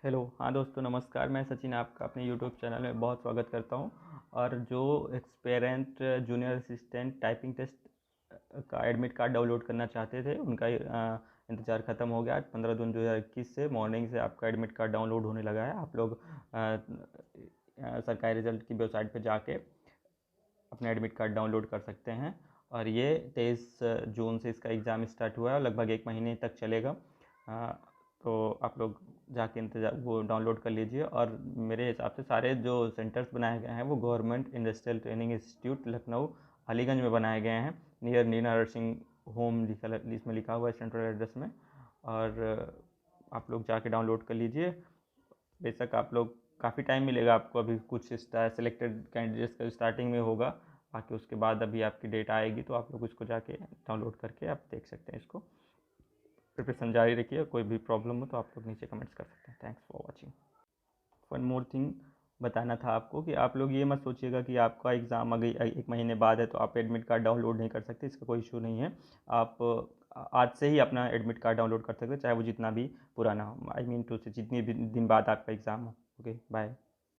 Hello, हाँ दोस्तों नमस्कार। मैं सचिन आपका अपने यूट्यूब चैनल में बहुत स्वागत करता हूँ। और जो एक्सपेरेंट जूनियर असिस्टेंट टाइपिंग टेस्ट का एडमिट कार्ड डाउनलोड करना चाहते थे, उनका इंतज़ार ख़त्म हो गया। आज 15 जून 2021 से मॉर्निंग से आपका एडमिट कार्ड डाउनलोड होने लगा है। आप लोग सरकारी रिजल्ट की वेबसाइट पर जाके अपना एडमिट कार्ड डाउनलोड कर सकते हैं। और ये 23 जून से इसका एग्ज़ाम स्टार्ट हुआ है और लगभग 1 महीने तक चलेगा। तो आप लोग जाके इंतज़ार वो डाउनलोड कर लीजिए। और मेरे हिसाब से सारे जो सेंटर्स बनाए गए हैं वो government industrial training institute Lucknow Aliganj में बनाए गए हैं, नियर नीना नर्सिंग होम इसमें लिखा हुआ है सेंट्रल एड्रेस में। और आप लोग जाके डाउनलोड कर लीजिए। बेशक आप लोग काफ़ी टाइम मिलेगा आपको, अभी कुछ सेलेक्टेड कैंडिडेट्स का स्टार्टिंग में होगा, बाकी उसके बाद अभी आपकी डेट आएगी तो आप लोग उसको जाके डाउनलोड करके आप देख सकते हैं। इसको प्रिपरेशन जारी रखिए। कोई भी प्रॉब्लम हो तो आप लोग नीचे कमेंट्स कर सकते हैं। Thanks for watching. One more thing बताना था आपको कि आप लोग ये मत सोचिएगा कि आपका एग्ज़ाम अगर 1 महीने बाद है तो आप एडमिट कार्ड डाउनलोड नहीं कर सकते। इसका कोई इशू नहीं है। आप आज से ही अपना एडमिट कार्ड डाउनलोड कर सकते हैं, चाहे वो जितना भी पुराना हो। आई मीन टू से जितनी भी दिन बाद आपका एग्ज़ाम हो। Okay, bye.